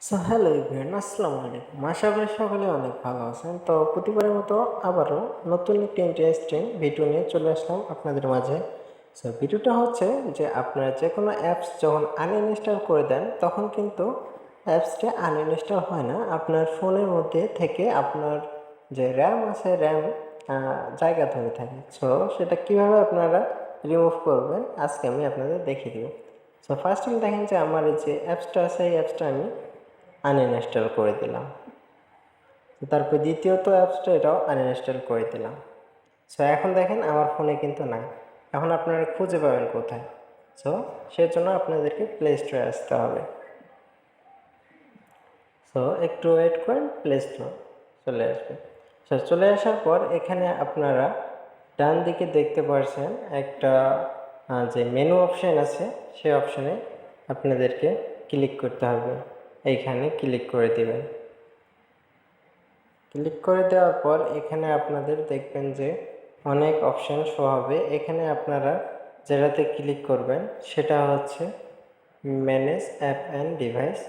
Hello everyone, আসসালামু আলাইকুম। আশা করি সকলে অনেক ভালো আছেন। তো প্রতিবারের মতো আবারও নতুন একটি ইন্টারেস্টিং ভিডিও নিয়ে চলে আসলাম আপনাদের মাঝে। ভিডিওটা হচ্ছে যে আপনারা যে কোনো অ্যাপস যখন আনইনস্টল করে দেন তখন কিন্তু অ্যাপসটা আনইনস্টল হয় না, আপনার ফোনের মধ্যে থেকে আপনার যে র্যাম আছে র্যাম জায়গা ধরে থাকে। সেটা কীভাবে আপনারা রিমুভ করবেন আজকে আমি আপনাদের দেখিয়ে দেবো। ফার্স্ট টাইম দেখেন যে আমার এই যে অ্যাপসটা আছে এই অ্যাপসটা আমি আনইনস্টল করে দিলাম। তারপর দ্বিতীয়ত অ্যাপসটা এটাও আনইনস্টল করে দিলাম। এখন দেখেন আমার ফোনে কিন্তু নাই। এখন আপনারা খুঁজে পাবেন কোথায়? সেজন্য আপনাদেরকে প্লে স্টোরে আসতে হবে। একটু ওয়েট করেন, প্লে স্টোর চলে আসবে। চলে আসার পর এখানে আপনারা ডান দিকে দেখতে পাচ্ছেন একটা যে মেনু অপশান আছে, সেই অপশানে আপনাদেরকে ক্লিক করতে হবে। এইখানে ক্লিক করে দিবেন। ক্লিক করে দেওয়ার পর এখানে আপনাদের দেখবেন যে অনেক অপশান শো হবে। এখানে আপনারা যেটাতে ক্লিক করবেন সেটা হচ্ছে ম্যানেজ অ্যাপ অ্যান্ড ডিভাইস।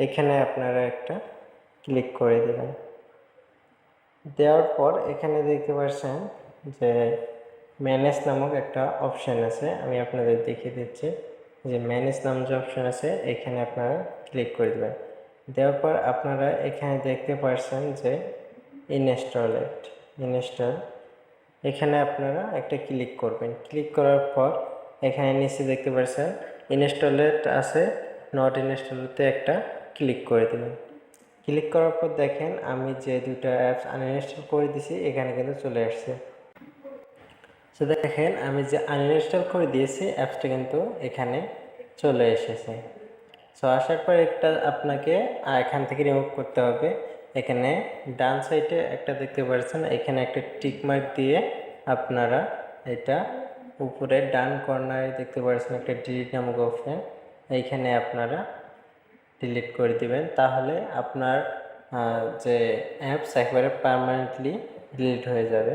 এখানে আপনারা একটা ক্লিক করে দেবেন। দেওয়ার পর এখানে দেখতে পাচ্ছেন যে ম্যানেজ নামক একটা অপশান আছে। আমি আপনাদের দেখিয়ে দিচ্ছি যে ম্যানেজ নামক যে অপশান আছে এখানে আপনারা ক্লিক করে দেবেন। দেওয়ার পর আপনারা এখানে দেখতে পাচ্ছেন যে ইনস্টল এখানে আপনারা একটা ক্লিক করবেন। ক্লিক করার পর এখানে নিচে দেখতে পাচ্ছেন ইনস্টলেট আছে, নট ইনস্টলতে একটা ক্লিক করে দেবেন। ক্লিক করার পর দেখেন আমি যে দুটো অ্যাপস আনইনস্টল করে দিয়েছি এখানে কিন্তু চলে আসছে। দেখেন আমি যে আনইনস্টল করে দিয়েছি অ্যাপসটা কিন্তু এখানে চলে এসেছে। আসার পর একটা আপনাকে এখান থেকে রিমুভ করতে হবে। এখানে ডান সাইডে একটা দেখতে পাচ্ছেন, এখানে একটা টিক মার্ক দিয়ে আপনারা এটা উপরে ডান কর্নারে দেখতে পাচ্ছেন একটা ডিলিট নামক অপশন, এইখানে আপনারা ডিলিট করে দিবেন। তাহলে আপনার যে অ্যাপস একবারে পার্মানেন্টলি ডিলিট হয়ে যাবে।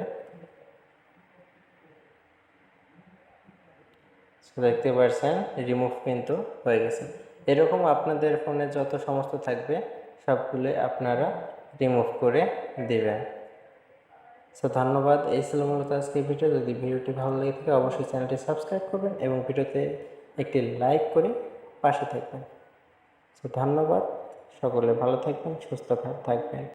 দেখতে পাচ্ছেন রিমুভ কিন্তু হয়ে গেছে। এরকম আপনাদের ফোনে যত সমস্ত থাকবে সবগুলো আপনারা রিমুভ করে দিবেন। ধন্যবাদ। এই ছিল মূলত আজকের ভিডিও। যদি ভিডিওটি ভালো লেগে থাকে অবশ্যই চ্যানেলটি সাবস্ক্রাইব করবেন এবং ভিডিওতে একটি লাইক করে পাশে থাকবেন। ধন্যবাদ। সকলে ভালো থাকবেন, সুস্থ থাকবেন।